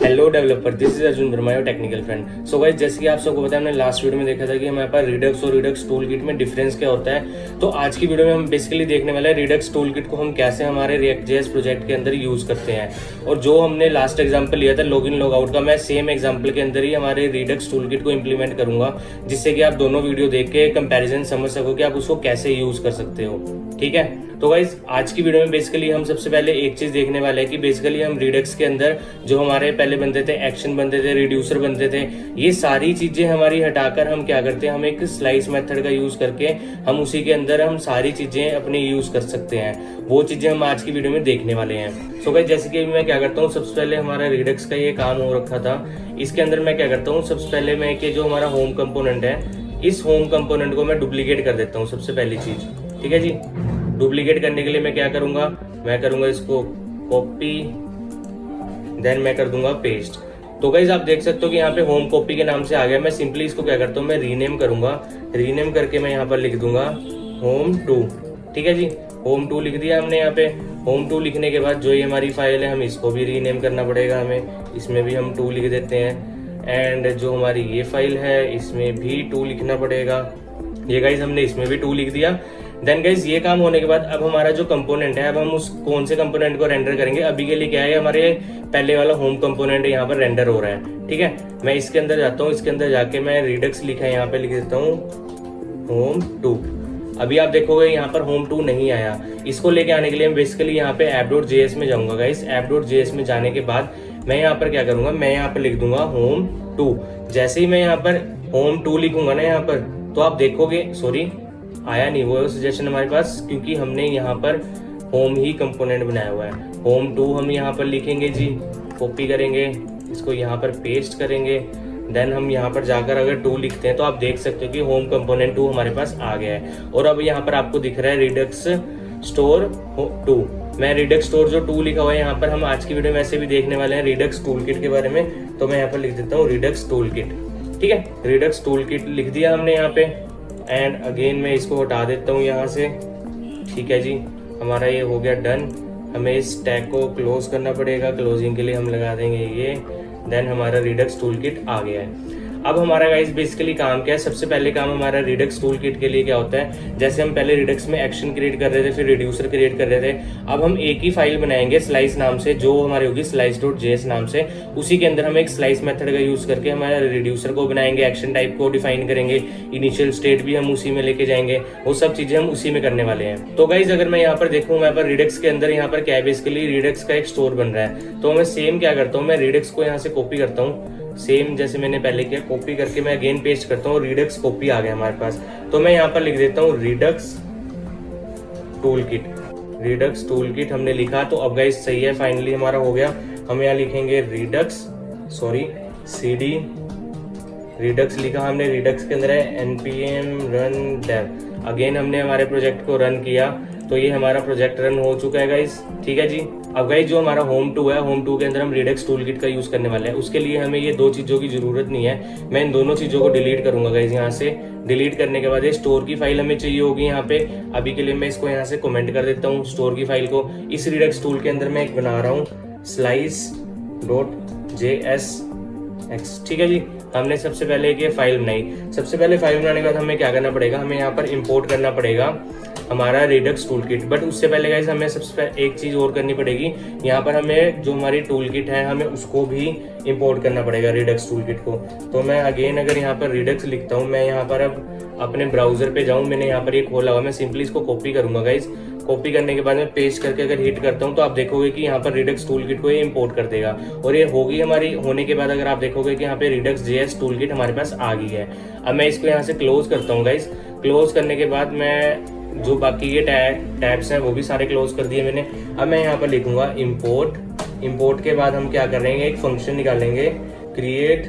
Hello developer, this is Arjun Verma, your technical friend. So guys, जैसे कि आप सबको पता है, हमने लास्ट वीडियो में देखा था कि हमारे पास रिडक्स और रिडक्स टूल किट में डिफरेंस क्या होता है। तो आज की वीडियो में हम बेसिकली देखने वाले हैं रिडक्स टूल किट को हम कैसे हमारे React.js प्रोजेक्ट के अंदर यूज करते हैं। और जो हमने लास्ट एग्जाम्पल लिया था लॉग इन लॉग आउट का, मैं सेम एग्जाम्पल के अंदर ही हमारे रिडक्स टूल किट को इम्प्लीमेंट करूंगा, जिससे कि आप दोनों वीडियो देख के कंपेरिजन समझ सको कि आप उसको कैसे यूज कर सकते हो। ठीक है, तो गाइज आज की वीडियो में बेसिकली हम सबसे पहले एक चीज देखने वाले हैं कि बेसिकली हम रिडक्स के अंदर जो हमारे पहले बनते थे, एक्शन बनते थे, रिड्यूसर बनते थे, ये सारी चीजें हमारी हटाकर हम क्या करते हैं, हम एक स्लाइस मेथड का यूज करके हम उसी के अंदर हम सारी चीजें अपने यूज कर सकते हैं। वो चीजें हम आज की वीडियो में देखने वाले हैं। सो गाइज, जैसे कि मैं क्या करता हूँ, सबसे पहले हमारा रिडक्स का ये काम हो रखा था, इसके अंदर मैं क्या करता हूँ, सबसे पहले मैं कि जो हमारा होम कंपोनेंट है, इस होम कंपोनेंट को मैं डुप्लीकेट कर देता हूँ सबसे पहली चीज। ठीक है जी, डुप्लीकेट करने के लिए मैं क्या करूंगा, मैं करूंगा इसको कॉपी, देन मैं कर दूंगा पेस्ट। तो गाइज आप देख सकते हो कि यहाँ पे होम कॉपी के नाम से आ गया। मैं सिंपली इसको क्या करता हूँ, मैं रीनेम करूंगा, रीनेम करके मैं यहाँ पर लिख दूंगा होम 2। ठीक है जी, होम 2 लिख दिया हमने। यहाँ पे होम 2 लिखने के बाद जो ये हमारी फाइल है, हम इसको भी रीनेम करना पड़ेगा हमें, इसमें भी हम 2 लिख देते हैं। एंड जो हमारी ये फाइल है, इसमें भी 2 लिखना पड़ेगा। ये गाइज हमने इसमें भी 2 लिख दिया। देन गाइज ये काम होने के बाद अब हमारा जो कंपोनेंट है, अब हम उस कौन से कंपोनेंट को रेंडर करेंगे। अभी के लिए क्या है, हमारे पहले वाला होम कंपोनेंट यहाँ पर रेंडर हो रहा है। ठीक है, मैं इसके अंदर जाता हूँ, इसके अंदर जाके मैं रिडक्स लिखा है, यहाँ पे लिख देता हूँ होम 2। अभी आप देखोगे यहाँ पर होम 2 नहीं आया। इसको लेके आने के लिए मैं बेसिकली यहाँ पे app.js में जाऊंगा गाइस। app.js में जाने के बाद मैं यहाँ पर क्या करूंगा, मैं यहाँ पर लिख दूंगा होम 2। जैसे ही मैं यहाँ पर होम 2 लिखूंगा ना यहाँ पर, तो आप देखोगे, सॉरी आया नहीं वो सजेशन हमारे पास, क्योंकि हमने यहाँ पर होम ही कंपोनेंट बनाया हुआ है। होम 2 हम यहाँ पर लिखेंगे जी, कॉपी करेंगे, इसको यहाँ पर पेस्ट करेंगे। देन हम यहाँ पर जाकर अगर 2 लिखते हैं तो आप देख सकते हो कि होम कंपोनेंट 2 हमारे पास आ गया है। और अब यहाँ पर आपको दिख रहा है रिडक्स स्टोर 2। मैं रिडक्स स्टोर जो 2 लिखा हुआ है यहाँ पर, हम आज की वीडियो में ऐसे भी देखने वाले हैं रिडक्स टूल किट के बारे में। तो मैं यहाँ पर लिख देता हूँ रिडक्स टूल किट। ठीक है, रिडक्स टूल किट लिख दिया हमने यहाँ पे। एंड अगेन मैं इसको हटा देता हूँ यहाँ से। ठीक है जी, हमारा ये हो गया डन। हमें इस टैग को क्लोज करना पड़ेगा, क्लोजिंग के लिए हम लगा देंगे ये। देन हमारा रिडक्स टूल किट आ गया है। अब हमारा गाइस बेसिकली काम क्या है, सबसे पहले काम हमारा रिडक्स टूल किट के लिए क्या होता है, जैसे हम पहले रिडक्स में एक्शन क्रिएट कर रहे थे, फिर रिड्यूसर क्रिएट कर रहे थे, अब हम एक ही फाइल बनाएंगे स्लाइस नाम से, जो हमारी होगी slice.js नाम से। उसी के अंदर हम एक स्लाइस मेथड का यूज करके हमारा रिड्यूसर को बनाएंगे, एक्शन टाइप को डिफाइन करेंगे, इनिशियल स्टेट भी हम उसी में लेके जाएंगे, वो सब चीजें हम उसी में करने वाले हैं। तो गाइज अगर मैं यहाँ पर देखूँ, यहाँ पर रिडक्स के अंदर यहाँ पर क्या है, बेसिकली रिडक्स का एक स्टोर बन रहा है। तो मैं सेम क्या करता हूँ, मैं रिडक्स को यहाँ से कॉपी करता हूँ, सेम जैसे मैंने पहले किया, कॉपी करके मैं अगेन पेस्ट करता हूँ, रिडक्स कॉपी आ गया हमारे पास। तो मैं यहाँ पर लिख देता हूँ Redux tool kit. Redux tool kit हमने लिखा, तो अब गाइस सही है, फाइनली हमारा हो गया। हम यहाँ लिखेंगे cd रिडक्स लिखा हमने, रिडक्स के अंदर है npm run dev। अगेन हमने हमारे प्रोजेक्ट को रन किया, तो ये हमारा प्रोजेक्ट रन हो चुका है गाइस। ठीक है जी, अब गाइस जो हमारा होम 2 है, होम 2 के अंदर हम रिडक्स टूल किट का यूज करने वाले हैं। उसके लिए हमें ये 2 चीजों की जरूरत नहीं है। मैं इन दोनों चीजों को डिलीट करूंगा गाइस। यहाँ से डिलीट करने के बाद ये स्टोर की फाइल हमें चाहिए होगी यहाँ पे। अभी के लिए मैं इसको यहाँ से कमेंट कर देता हूँ, स्टोर की फाइल को। इस रिडक्स टूल के अंदर मैं एक बना रहा हूँ slice.jsx। ठीक है जी, हमने सबसे पहले एक ये फाइल बनाई। सबसे पहले फाइल बनाने के बाद हमें क्या करना पड़ेगा, हमें यहाँ पर इंपोर्ट करना पड़ेगा हमारा रिडक्स टूल किट। बट उससे पहले गाइस हमें सबसे पहले एक चीज और करनी पड़ेगी, यहाँ पर हमें जो हमारी टूल किट है, हमें उसको भी इंपोर्ट करना पड़ेगा, रिडक्स टूल किट को। तो मैं अगेन अगर यहाँ पर रिडक्स लिखता हूँ, मैं यहाँ पर अब अपने ब्राउजर पे जाऊँ, मैंने यहाँ पर ये खोला हुआ, मैं सिंपली इसको कॉपी करूंगा गाइस। कॉपी करने के बाद में पेस्ट करके अगर हिट करता हूँ, तो आप देखोगे कि यहाँ पर रिडक्स टूल किट को ये इंपोर्ट कर देगा। और ये होगी हमारी, होने के बाद अगर आप देखोगे कि यहाँ पे रिडक्स JS टूल किट हमारे पास आ गई है। अब मैं इसको यहाँ से क्लोज करता हूँ गाइस। क्लोज करने के बाद मैं जो बाकी ये टैब्स हैं वो भी सारे क्लोज कर दिए मैंने। अब मैं यहाँ पर लिखूंगा इंपोर्ट। इंपोर्ट के बाद हम क्या करेंगे, एक फंक्शन निकालेंगे, क्रिएट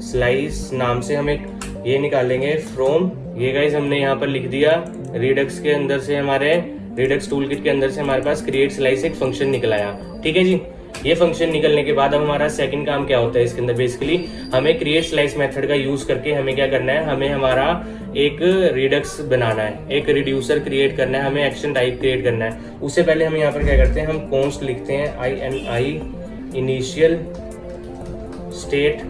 स्लाइस नाम से हम एक ये निकालेंगे फ्रॉम। ये गाइस हमने यहाँ पर लिख दिया, रिडक्स के अंदर से, हमारे रिडक्स टूल किट के अंदर से हमारे पास क्रिएट स्लाइस एक फंक्शन निकल आया। ठीक है जी, ये फंक्शन निकलने के बाद अब हमारा सेकंड काम क्या होता है इसके अंदर, बेसिकली हमें क्रिएट स्लाइस मेथड का यूज करके हमें क्या करना है, हमें हमारा एक रिडक्स बनाना है, एक रिड्यूसर क्रिएट करना है, हमें एक्शन टाइप क्रिएट करना है। उससे पहले हम यहाँ पर क्या करते हैं, हम कॉन्स्ट लिखते हैं ini initial state,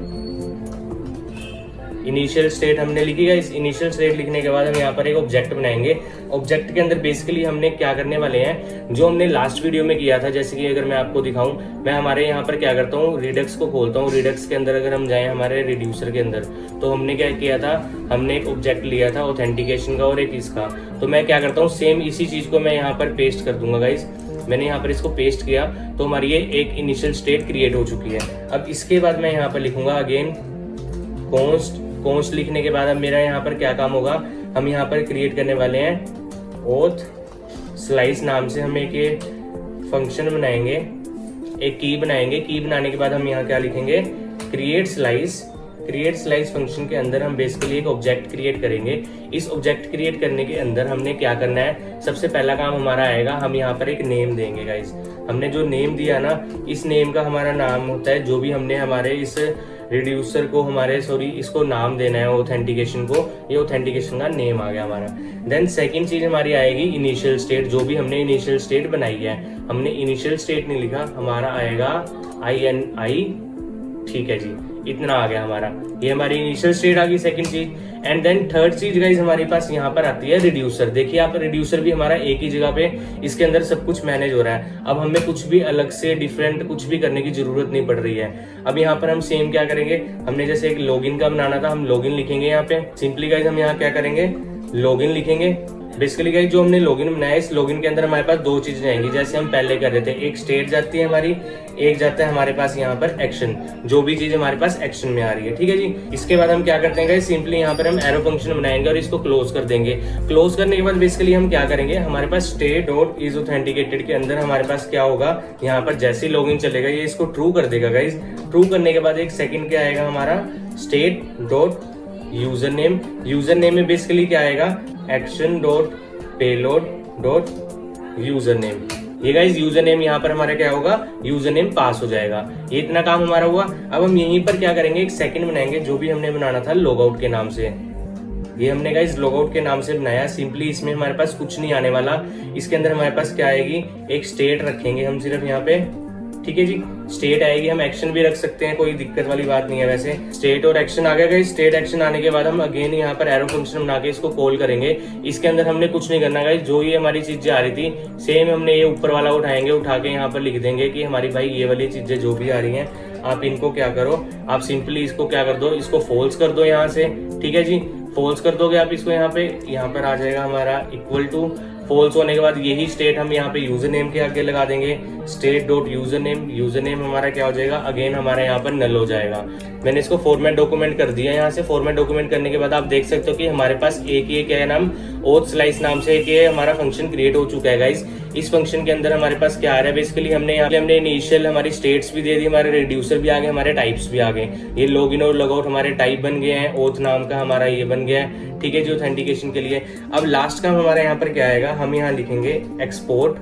initial state हमने लिखी है। इस इनिशियल स्टेट लिखने के बाद हम यहाँ पर एक ऑब्जेक्ट बनाएंगे। ऑब्जेक्ट के अंदर बेसिकली हमने क्या करने वाले हैं, जो हमने लास्ट वीडियो में किया था, जैसे कि अगर मैं आपको दिखाऊं, मैं हमारे यहाँ पर क्या करता हूँ, रिडक्स को खोलता हूँ। रिडक्स के अंदर अगर हम जाएं हमारे रिड्यूसर के अंदर, तो हमने क्या किया था, हमने एक ऑब्जेक्ट लिया था ऑथेंटिकेशन का और एक इसका। तो मैं क्या करता हूँ, सेम इसी चीज को मैं यहाँ पर पेस्ट कर दूंगा गाइज। मैंने यहाँ पर इसको पेस्ट किया तो हमारी ये एक इनिशियल स्टेट क्रिएट हो चुकी है। अब इसके बाद मैं यहाँ पर लिखूंगा अगेन कॉन्स्ट लिखने के बाद अब मेरा यहाँ पर क्या काम होगा, हम यहाँ पर क्रिएट करने वाले हैं ओथ स्लाइस नाम से। हम एक ये फंक्शन बनाएंगे, एक की बनाएंगे। की बनाने के बाद हम यहाँ क्या लिखेंगे, क्रिएट स्लाइस फंक्शन के अंदर हम बेसिकली एक ऑब्जेक्ट क्रिएट करेंगे। इस ऑब्जेक्ट क्रिएट करने के अंदर हमने क्या करना है, सबसे पहला काम हमारा आएगा, हम यहाँ पर एक नेम देंगे गाइस। हमने जो नेम दिया ना, इस नेम का हमारा नाम होता है, जो भी हमने हमारे इस रिड्यूसर को इसको नाम देना है ऑथेंटिकेशन को, ये ऑथेंटिकेशन का नेम आ गया हमारा। देन सेकंड चीज हमारी आएगी इनिशियल स्टेट, जो भी हमने इनिशियल स्टेट बनाई है। हमने इनिशियल स्टेट नहीं लिखा, हमारा आएगा INI, ठीक है जी, इतना आ गया हमारा, ये हमारी इनिशियल स्टेट आ गई सेकंड चीज। एंड देन थर्ड चीज गाइस हमारे पास यहाँ पर आती है रिड्यूसर। देखिए आप, रिड्यूसर भी हमारा एक ही जगह पे, इसके अंदर सब कुछ मैनेज हो रहा है। अब हमें कुछ भी अलग से डिफरेंट कुछ भी करने की जरूरत नहीं पड़ रही है। अब यहाँ पर हम सेम क्या करेंगे, हमने जैसे एक लॉगिन का बनाना था, हम लॉगिन लिखेंगे यहाँ पे। सिंपली गाइस हम यहाँ क्या करेंगे, लॉगिन लिखेंगे। बेसिकली गाइस जो हमने लॉगिन बनाया है, इस लॉगिन के अंदर हमारे पास दो चीजें आएंगी, जैसे हम पहले कर रहे थे। एक स्टेट जाती है हमारी, एक जाता है हमारे पास यहाँ पर एक्शन, जो भी चीज हमारे पास एक्शन में आ रही है, ठीक है जी। इसके बाद हम क्या करते हैं गाइस, सिंपली यहाँ पर हम एरो फंक्शन बनाएंगे और इसको क्लोज कर देंगे। क्लोज करने के बाद बेसिकली हम क्या करेंगे, हमारे पास स्टेट डॉट इज ऑथेंटिकेटेड के अंदर हमारे पास क्या होगा, यहाँ पर जैसे ही लॉगिन चलेगा ये इसको ट्रू कर देगा गाइस। ट्रू करने के बाद एक सेकंड क्या आएगा हमारा, स्टेट डॉट यूजर नेम में बेसिकली क्या आएगा, action dot payload dot user name. ये गाइस यूजर नेम यहाँ पर हमारा क्या होगा, यूजर नेम पास हो जाएगा। ये इतना काम हमारा हुआ। अब हम यहीं पर क्या करेंगे, एक सेकंड बनाएंगे, जो भी हमने बनाना था लॉगआउट के नाम से। ये हमने गाइस लॉगआउट के नाम से बनाया। सिंपली इसमें हमारे पास कुछ नहीं आने वाला। इसके अंदर हमारे पास क्या आएगी, एक स्टेट रखेंगे हम सिर्फ यहाँ पे, ठीक है जी। स्टेट आएगी, हम एक्शन भी रख सकते हैं, कोई दिक्कत वाली बात नहीं है। वैसे स्टेट और एक्शन आ गया। स्टेट एक्शन आने के बाद हम अगेन यहाँ पर एरो फंक्शन बना के इसको कॉल करेंगे। इसके अंदर हमने कुछ नहीं करना गाइस, जो ये हमारी चीजें आ रही थी सेम हमने ये ऊपर वाला उठाएंगे, उठा के यहाँ पर लिख देंगे कि हमारी भाई ये वाली चीजें जो भी आ रही हैं, आप इनको क्या करो, आप सिंपली इसको क्या कर दो, इसको फॉल्स कर दो यहाँ से, ठीक है जी। फॉल्स कर दोगे आप इसको, यहाँ पर आ जाएगा हमारा इक्वल टू। फॉल्स होने के बाद यही स्टेट हम यहाँ पे यूजर नेम के आगे लगा देंगे, स्टेट डॉट यूजर नेम हमारा क्या हो जाएगा, अगेन हमारा यहाँ पर नल हो जाएगा। मैंने इसको फॉर्मेट डॉक्यूमेंट कर दिया। यहाँ से फॉर्मेट डॉक्यूमेंट करने के बाद आप देख सकते हो कि हमारे पास एक ये क्या है नाम, ओथ स्लाइस नाम से एक हमारा फंक्शन क्रिएट हो चुका है गाइस। इस फंक्शन के अंदर हमारे पास क्या आ रहा है, बेसिकली हमने इनिशियल हमारी स्टेट्स भी दे दी, हमारे रिड्यूसर भी आ गए, हमारे टाइप्स भी आ गए। ये लॉगिन और लॉगआउट हमारे टाइप बन गए हैं, ओथ नाम का हमारा ये बन गया है, ठीक है जी, ऑथेंटिकेशन के लिए। अब लास्ट का हमारा यहाँ पर क्या आएगा, हम यहाँ लिखेंगे एक्सपोर्ट।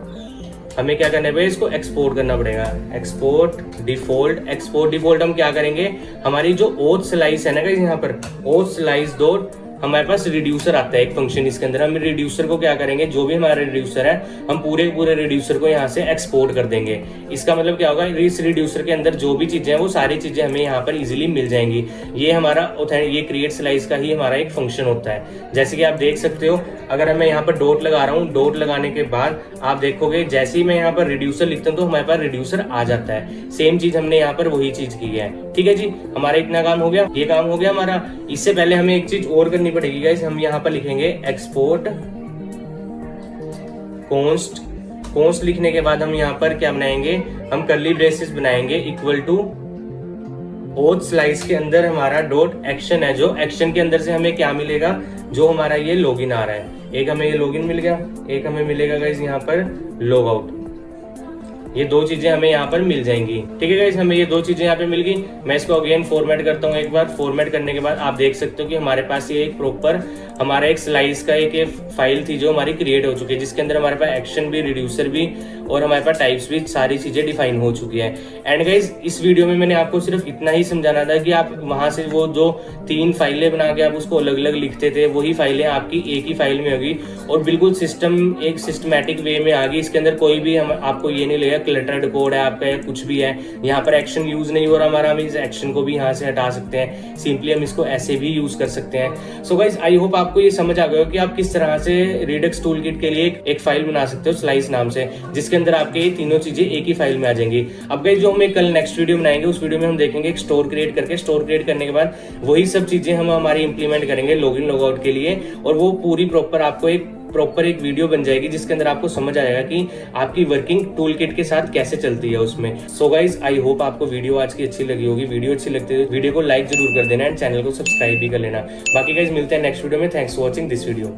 हमें क्या करना है भाई, इसको एक्सपोर्ट करना पड़ेगा। एक्सपोर्ट डिफॉल्ट हम क्या करेंगे, हमारी जो ओथ स्लाइस है ना गाइस, यहाँ पर ओथ स्लाइस डॉट हमारे पास रिड्यूसर आता है एक फंक्शन। इसके अंदर हम रिड्यूसर को क्या करेंगे, जो भी हमारा रिड्यूसर है, हम पूरे रिड्यूसर को यहाँ से एक्सपोर्ट कर देंगे। इसका मतलब क्या होगा, इस रिड्यूसर के अंदर जो भी चीजें हैं वो सारी चीजें हमें यहाँ पर इजीली मिल जाएंगी। ये हमारा ये क्रिएट स्लाइस का ही हमारा एक फंक्शन होता है। जैसे कि आप देख सकते हो, अगर मैं यहाँ पर डॉट लगा रहा हूँ, डॉट लगाने के बाद आप देखोगे जैसे ही मैं यहाँ पर रिड्यूसर लिखता हूँ तो हमारे पास रिड्यूसर आ जाता है। सेम चीज हमने यहाँ पर वही चीज की है, ठीक है जी। हमारा इतना काम हो गया, ये काम हो गया हमारा। इससे पहले हमें एक चीज और करनी पड़ेगी गाइस, हम यहाँ पर लिखेंगे एक्सपोर्ट कॉन्स्ट लिखने के बाद हम यहाँ पर क्या बनाएंगे, हम कर्ली ब्रेसेस बनाएंगे इक्वल टू ओथ स्लाइस के अंदर हमारा डॉट एक्शन है, जो एक्शन के अंदर से हमें क्या मिलेगा, जो हमारा ये लॉगिन आ रहा है। एक हमें ये लॉगिन मिल गया, एक हमें मिलेगा गाइस यहाँ पर लॉगआउट। ये दो चीजें हमें यहाँ पर मिल जाएंगी, ठीक है गाइस। हमें ये दो चीजें यहाँ पे मिल गई। मैं इसको अगेन फॉर्मेट करता हूँ एक बार। फॉर्मेट करने के बाद आप देख सकते हो कि हमारे पास ये एक प्रॉपर हमारा एक स्लाइस का एक फाइल थी जो हमारी क्रिएट हो चुकी है, जिसके अंदर हमारे पास एक्शन भी, रिड्यूसर भी और हमारे पास टाइप्स भी, सारी चीजें डिफाइन हो चुकी है। एंड गाइस इस वीडियो में मैंने आपको सिर्फ इतना ही समझाना था कि आप वहां से वो जो 3 फाइलें बना के आप उसको अलग अलग लिखते थे, वही फाइलें आपकी एक ही फाइल में होगी और बिल्कुल एक सिस्टमैटिक वे में आ गई। इसके अंदर कोई भी आपको ये नहीं लगेगा क्लटर्ड कोड है आपका या कुछ भी है, यहाँ पर एक्शन यूज नहीं हो रहा हमारा, हम इस एक्शन को भी यहाँ से हटा सकते हैं। सिंपली हम इसको ऐसे भी यूज कर सकते हैं। सो गाइस आई होप आपको ये समझ आ गया हो कि आप किस तरह से रिडक्स टूल किट के लिए एक फाइल बना सकते हो स्लाइस नाम से, जिसके अंदर आपके ये तीनों चीजें एक ही फाइल में आ जाएंगी। अब गाइस जो हम एक कल नेक्स्ट वीडियो बनाएंगे, उस वीडियो में हम देखेंगे एक स्टोर क्रिएट करके, स्टोर क्रिएट करने के बाद वही सब चीजें हम हमारी इंप्लीमेंट करेंगे लॉगिन लॉगआउट के लिए, और वो पूरी प्रॉपर आपको एक वीडियो बन जाएगी जिसके अंदर आपको समझ आएगा कि आपकी वर्किंग टूल किट के साथ कैसे चलती है उसमें। सो गाइज आई होप आपको वीडियो आज की अच्छी लगी होगी। वीडियो अच्छी लगती है तो वीडियो को लाइक जरूर कर देना एंड चैनल को सब्सक्राइब भी कर लेना। बाकी गाइज मिलते हैं नेक्स्ट वीडियो में। Thanks for watching this video.